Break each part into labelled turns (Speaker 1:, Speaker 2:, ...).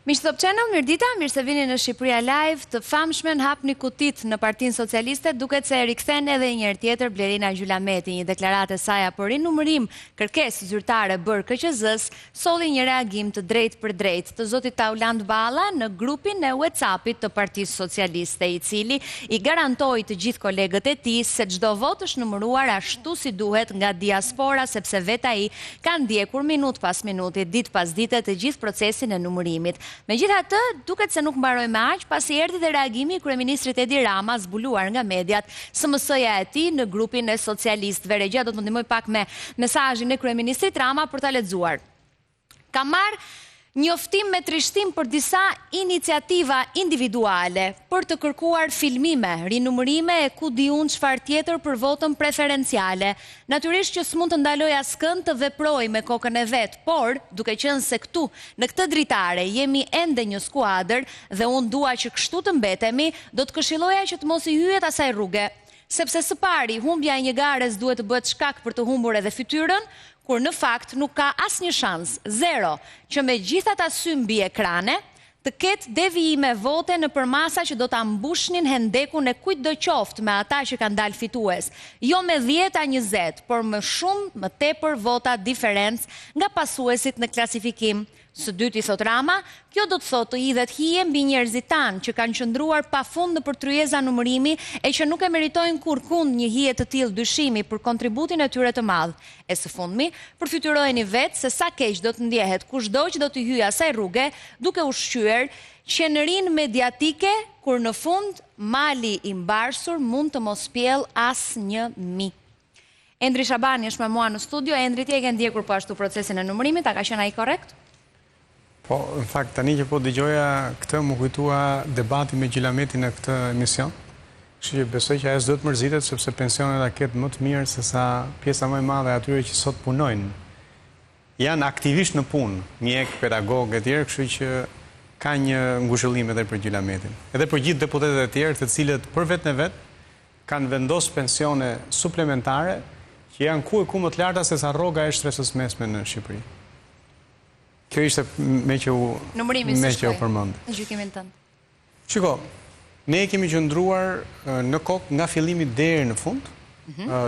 Speaker 1: Miq Top Channel, mirëdita, mirë se vini në Shqipëria Live, të famshmen hapni kutit në Partinë Socialiste, duket se rikthen edhe një herë tjetër Blerina Gjulameti, një deklaratë e saj për rinumërim kërkesë zyrtare bërë KQZ-s, solli një reagim të drejtë për drejtë të zotit Tauland Balla në grupin e WhatsApp-it të Partisë Socialiste, i cili i garantoi të gjithë kolegët e tij se çdo votë është numëruar ashtu si duhet nga diaspora, sepse vetë ai ka ndjekur minutë pas minuti, ditë pas dite të gjithë procesin e numërimit. Megjithatë, duket se nuk mbaroi me aq, pasi erdhi dhe reagimi i kryeministrit Edi Rama, zbuluar nga mediat, SMS-ja e tij në grupin e socialistëve. Regja do të më ndihmoj pak me mesazhin e kryeministrit Rama për ta lexuar. Ka marrë njoftim me trishtim për disa iniciativa individuale për të kërkuar filmime, rinumërime e ku di unë çfarë tjetër për votën preferenciale. Natyrisht që s'mund të ndaloj askënd të veproj me kokën e vet, por duke qenë se këtu në këtë dritare jemi ende një skuadër dhe unë dua që kështu të mbetemi, do të këshilloja që të mos i hyjet asaj rruge, sepse së pari humbja e një gares duhet të bëhet shkak për të humbur edhe fytyrën, kur në fakt nuk ka asnjë shans, zero, që me gjithat asy mbi ekrane, të ketë devijime vote në përmasa që do ta mbushnin hendekun e kujtdo qoftë me ata që kanë dalë fitues. Jo me 10-20, por më shumë, më tepër vota diferencë nga pasuesit në klasifikim. Së dyti, thot Rama, kjo do të thotë të hidhet hije mbi njerëzit tanë që kanë qëndruar pafund në përtryeza numërimi e që nuk e meritojnë kurkund një hije të tillë dyshimi për kontributin e tyre të madh. E së fundmi, përfytyrojeni vetë se sa keq do të ndjehet kushdo që do të hyjë asaj rruge, duke ushqyer qenërinë mediatike, kur në fund mali i mbarsur mund të mos pjell asnjë mi. Endri Shabani është me mua në studio. Endri, ti e ke ndjekur po ashtu procesin e numërimit, a ka qenë ai korrekt?
Speaker 2: Po, në fakt, tani që po dëgjoja këtë, më kujtua debati me Gjulameti në këtë emision. Kështu që besoj që ajo s'do të mërzitet, sepse pensionet a ketë më të mirë se sa pjesa më e madhe atyre që sot punojnë. Janë aktivisht në punë, mjek, pedagog e tjerë, kështu që ka një ngushëllim edhe për Gjulametin. Edhe për gjithë deputetët e tjerë, të cilët për vetë në vetë kanë vendosur pensione suplementare që janë ku e ku më të larta se sa rroga e shtresës mesme në Shqipëri. Kjo ishte me që u përmend.
Speaker 1: Në gjykimin tënd.
Speaker 2: Shiko, ne kemi qëndruar në kokë nga fillimi deri në fund.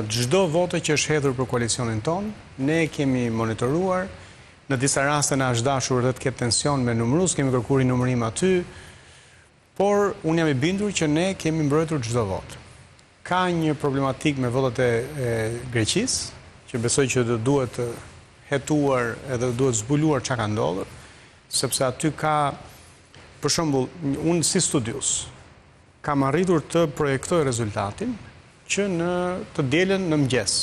Speaker 2: Çdo votë që është hedhur për koalicionin ton, ne kemi monitoruar. Në disa raste na është dashur të ketë tension me numërues, kemi kërkuar numërim aty, por unë jam i bindur që ne kemi mbrojtur çdo votë. Ka një problematik me votat e Greqisë, që besoj që duhet hetuar edhe duhet zbuluar çka ka ndodhur, sepse aty ka, për shembull, unë si studius kam arritur të projektoj rezultatin që të dielën në mëngjes.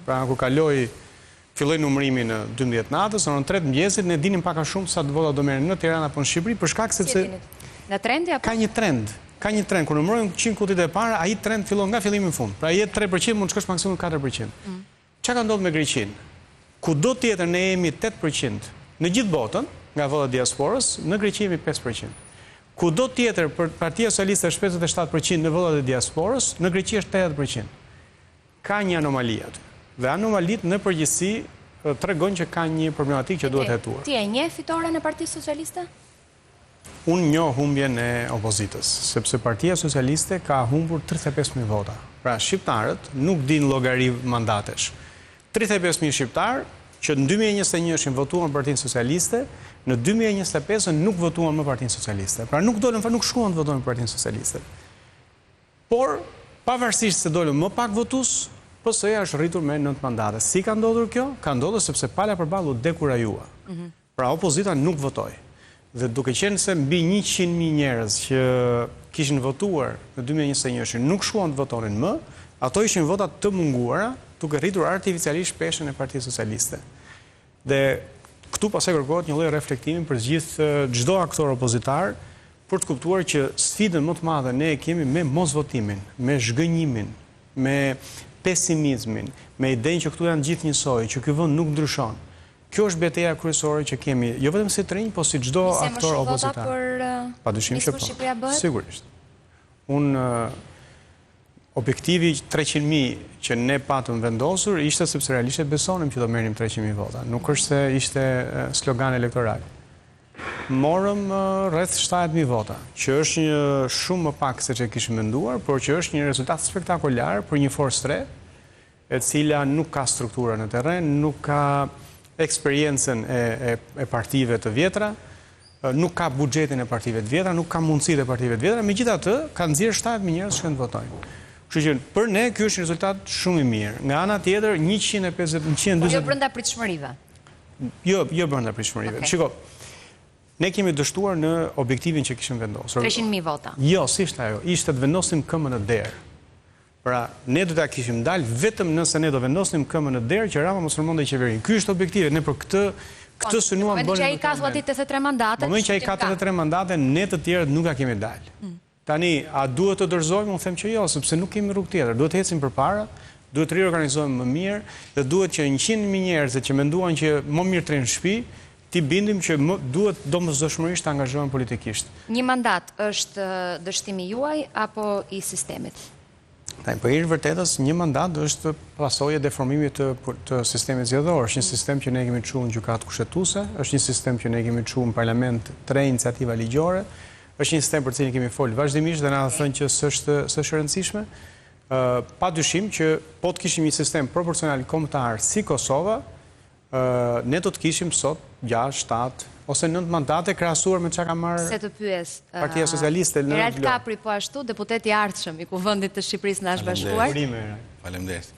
Speaker 2: Pra kur filloi numërimi në 12 natës, në 3 mëngjesit ne dinim pak a shumë sa vota do merren në Tiranë apo në Shqipëri, për shkak sepse
Speaker 1: nga trendi apo
Speaker 2: ka një trend. Ka një trend, kur numërojnë 100 kutit e para, ai trend fillon nga fillimi në fund. Pra jetë 3%, mund të shkosh maksimum 4%. Çka ka ndodhur me Greqinë? Kudo tjetër ne jemi 8% në gjithë botën, nga votat diasporës, në Greqi jemi 5%. Kudo tjetër për Partia Socialiste është 57% në votat e diasporës, në Greqi është 80%. Ka një anomali aty. Dhe anomalit në përgjithësi tregon që ka një problematikë që duhet hetuar.
Speaker 1: Ti e njeh fitoren e Partisë Socialiste?
Speaker 2: Unë njoh humbjen e opozitës, sepse Partia Socialiste ka humbur 35.000 vota. Pra shqiptarët nuk din llogari mandatesh. 35.000 shqiptarë që në 2021 votuan Partinë Socialiste, në 2025 nuk votuan më Partinë Socialiste. Pra nuk shkuan të votojnë Partinë Socialiste. Por, pavarësisht se dolën më pak votues, PS-ja është rritur me 9 mandate. Si ka ndodhur kjo? Ka ndodhur sepse pala përballë u dekurajua. Pra opozita nuk votoi. Dhe duke qenë se mbi 100.000 njerëz që kishin votuar në 2021 nuk shkuan të votonin më, ato ishin vota të munguara, duke rritur artificialisht peshën e Partisë Socialiste. Dhe këtu pastaj kërkohet një lloj reflektimi për çdo aktor opozitar për të kuptuar që sfidën më të madhe ne e kemi me mosvotimin, me zhgënjimin, me pesimizmin, me idenë që këtu janë gjithë njësoj, që ky vend nuk ndryshon. Kjo është betejë kryesore që kemi, jo vetëm si të rinj, por si çdo aktor opozitar. Padyshim që po. Sigurisht. Unë objektivi 300.000 që ne patëm vendosur ishte sepse realisht besonim që do merrim 300.000 vota. Nuk është se ishte slogan elektoral. morëm rreth 70.000 vota, që është një shumë më pak se që kishim menduar, por që është një rezultat spektakolar për një forcë re, e cila nuk ka struktura në terren, nuk ka eksperiencën e partive të vjetra, nuk ka buxhetin e partive të vjetra, nuk ka mundësitë e partive të vjetra, megjithatë ka nxjerrë 70.000 njerëz që të votojnë. Kështu që për ne ky është një rezultat shumë i mirë. Nga ana tjetër 140
Speaker 1: Jo brenda pritshmërive.
Speaker 2: Jo brenda pritshmërive. Shiko, ne kemi dështuar në objektivin që kishim vendosur.
Speaker 1: 300.000 vota.
Speaker 2: Jo, si ishte ajo, ishte të vendosim këmbën në derë. Pra, ne do ta kishim dalë vetëm nëse ne do vendosim këmbën në derë që Rama mos përmendej qeverinë. Ky është objektivi, ne për këtë synuam
Speaker 1: bënë. Moment që ai ka thua 83 mandate.
Speaker 2: Moment që ai ka 83 mandate, ne të tjerët nuk ka kemi dalë. Tani, a duhet të dorëzojmë? Unë them që jo, sepse nuk kemi rrugë tjetër. Duhet të ecim përpara, duhet të riorganizohemi më mirë dhe duhet që 100.000 njerëz që menduan që më mirë të rinë në shtëpi, ti bindim që duhet domosdoshmërisht të angazhohen politikisht.
Speaker 1: Një mandat është dështimi juaj apo i sistemit?
Speaker 2: Për hir vërtetës, një mandat është pasojë e deformimit të sistemit zgjedhor. Është një sistem që ne kemi çuar në gjykatë kushtetuese, është një sistem që ne kemi çuar në parlament 3 iniciativa ligjore, është një sistem për cilin kemi folur vazhdimisht dhe na thënë që s'është e rëndësishme. Padyshim që po të kishim një sistem proporcional kombëtar si Kosova, ne do të kishim sot 6, 7 ose 9 mandate krahasuar me çka ka marrë
Speaker 1: Se të pyes.
Speaker 2: Partia Socialiste në
Speaker 1: Erald Kapri po ashtu, deputet i ardhshëm i Kuvendit të Shqipërisë në Bashkuar.
Speaker 2: Faleminderit.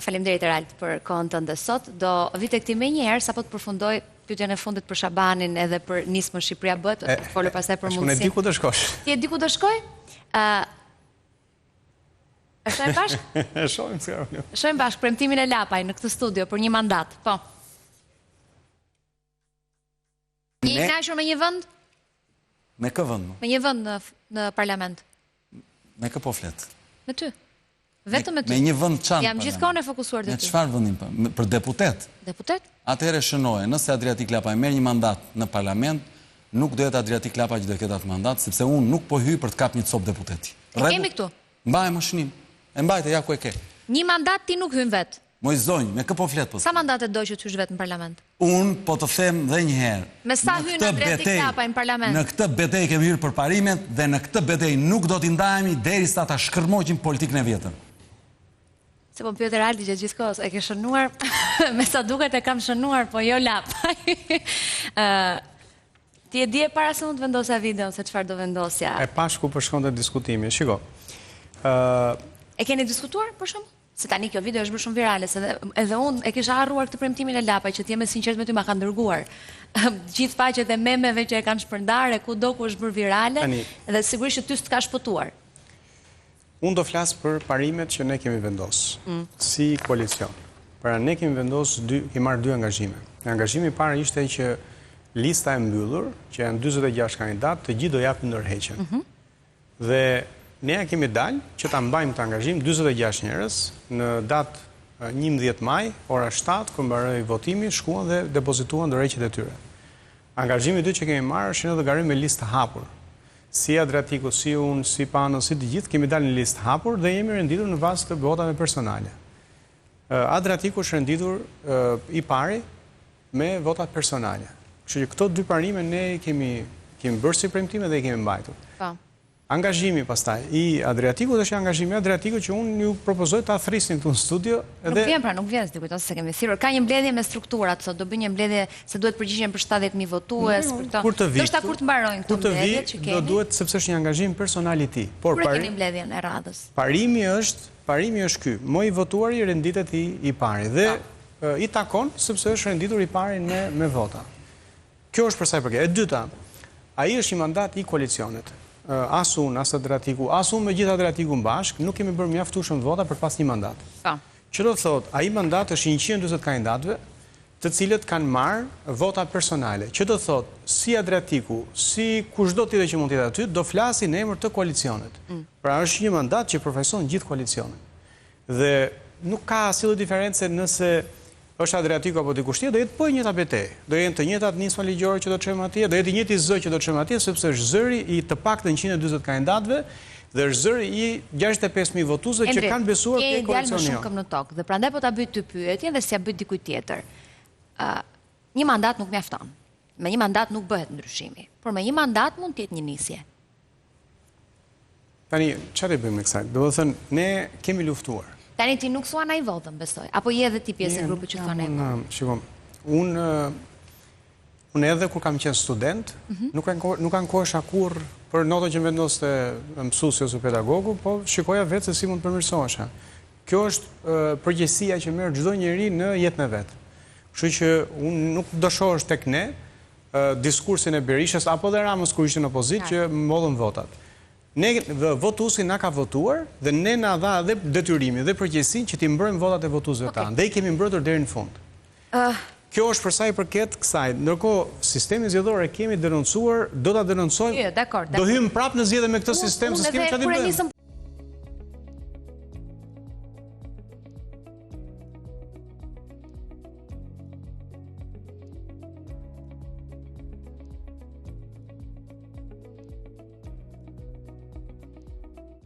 Speaker 1: Faleminderit Erald për kohën tënde sot. Do vi tek ti më një herë sapo të përfundoj pyetjen e fundit për Shabanin edhe për nismën Shqipëria bëhet, folur pastaj për mundësinë.
Speaker 2: Unë di ku do shkosh.
Speaker 1: Ti e di ku do shkoj? E shohim bashkë?
Speaker 2: E shohim se ka.
Speaker 1: Shohim bashkë premtimin e Lapaj në këtë studio për një mandat. Po. I kënaqur me një vend?
Speaker 3: Me kë vend?
Speaker 1: Me një vend në parlament.
Speaker 3: Me kë po flet?
Speaker 1: Me ty. Vetëm me ty.
Speaker 3: Me një vend çan.
Speaker 1: Jam gjithkohon e fokusuar te ty.
Speaker 3: Me çfarë vendim? Për deputet.
Speaker 1: Deputet?
Speaker 3: Atëherë shënoje, nëse Adriatik Lapaj merr një mandat në parlament, nuk do jetë Adriatik Lapaj që do ketë atë mandat, sepse unë nuk po hyj për të kap një cop deputeti.
Speaker 1: Kemi këtu.
Speaker 3: Mbaj më shënim. E mbajte ja ku e ke.
Speaker 1: Një mandat ti nuk hyn vet.
Speaker 3: Moj zonjë, me kë po flet po?
Speaker 1: Sa mandate do që të hysh vet në parlament?
Speaker 3: Unë po të them dhe një herë.
Speaker 1: Me sa hyn Adriatik Lapaj në parlament?
Speaker 3: Në këtë betejë kemi hyrë për parimet dhe në këtë betejë nuk do t'i ndajemi derisa ta shkërmoqim politikën e vjetër.
Speaker 1: Se po pyet Eraldi gjatë gjithë kohës, e ke shënuar? Me sa duket e kam shënuar, po jo Lapaj. Ti e di e para se unë të vendosja videon se çfarë do vendosja?
Speaker 2: E pash ku po shkonte diskutimi. Shiko.
Speaker 1: E keni diskutuar për shkak? Se tani kjo video është bërë shumë virale, se edhe unë e kisha harruar këtë premtimin e Lapaj, që t'jem e sinqert me ty ma ka ndërguar. Gjithë faqet e memeve që e kanë shpërndarë, kudo ku është bërë virale, dhe sigurisht që ty s'të ka shpëtuar.
Speaker 2: Unë do flasë për parimet që ne kemi vendosë, si koalicion. Pra ne kemi vendosë, kemi marrë 2 angazhime. Angazhimi i parë ishte që lista e mbyllur, që janë 46 kandidatë, të gjithë do japin ndërheqjen. Dhe ne kemi dalë që ta mbajmë të angazhim 46 njerëz në datë 11 maj, ora 7, kur mbaroi votimi, shkuan dhe depozituan ndërheqjet e tyre. Angazhimi i dytë që kemi marrë është ne do garojmë me listë të hapur. Si Adriatiku, si unë, si Pano, si të gjithë kemi dalë në listë hapur dhe jemi renditur në bazë të votave personale. Adriatiku është renditur i pari me votat personale. Kështu që këto 2 parime ne kemi bërë si premtime dhe i kemi mbajtur. Angazhimi pastaj i Adriatikut është angazhimi i Adriatikut që unë ju propozoj ta thrisni këtu në studio.
Speaker 1: Nuk vjen, s'di kujton se kemi thirrur. Ka një mbledhje me strukturat, sot do bëj një mbledhje se duhet përgjigjen për 70.000 votues, për këto. Ndoshta kur të mbarojnë këto mbledhjet që kemi.
Speaker 2: Do duhet sepse është një angazhim personal i tij. Por
Speaker 1: keni mbledhjen e radhës.
Speaker 2: Parimi është ky. Më i votuari renditet i pari dhe i takon sepse është renditur i pari me vota. Kjo është për sa i përket. E dyta, ai është një mandat i koalicionit. As unë, as Adriatiku, as unë me gjithë Adriatiku në bashkë, nuk kemi bërë mjaftueshëm vota për pas një mandat. Që do të thotë, ai mandat është 140 kandidatëve, të cilët kanë marrë vota personale. Që do të thotë, si Adriatiku, si kushdo tjetër që mund të jetë aty, do flasin në emër të koalicionit. Pra është një mandat që përfaqëson gjithë koalicionin. Dhe nuk ka asnjë diferencë nëse është Adriatiku apo dikush tjetër, do jetë po e njëjta betejë. Do jenë të njëjtat nisma ligjore që do të çojmë atje, do jetë i njëjti zë që do të çojmë atje, sepse është zëri i të paktën 140 kandidatëve dhe është zëri i 65.000 votuesve që kanë besuar te koalicioni.
Speaker 1: Shumë këm në tokë dhe prandaj po ta bëj ty pyetjen dhe s'ja bëj dikujt tjetër. Një mandat nuk mjafton. me një mandat nuk bëhet ndryshimi, por me një mandat mund t'jetë një nisje.
Speaker 2: Tani, çfarë bëjmë me kësaj? Do të thënë, ne kemi luftuar.
Speaker 1: Tani ti nuk thua ai votën, besoj, apo je edhe ti pjesë e grupit që thon ai votën?
Speaker 2: Shikom, unë edhe kur kam qenë student, nuk ankohesha kurrë për notën që vendoste mësuesi ose pedagogu, po shikoja vetë se si mund të përmirësohesha. Kjo është përgjegjësia që merr çdo njeri në jetën e vet. Kështu që unë nuk do shohësh tek ne diskursin e Berishës apo dhe Ramës kur ishte në opozitë që mollën votat. Ne votuesi na ka votuar dhe ne na dha edhe detyrimin dhe përgjegjësinë që t'i mbrojmë votat e votuesve tanë. Dhe i kemi mbrojtur deri në fund. Kjo është për sa i përket kësaj. Ndërkohë, sistemin zgjedhor e kemi denoncuar, do ta denoncojmë.
Speaker 1: Dakor.
Speaker 2: Do hyjmë prapë në zgjedhje me këtë sistem se s'kemi çfarë të bëjmë.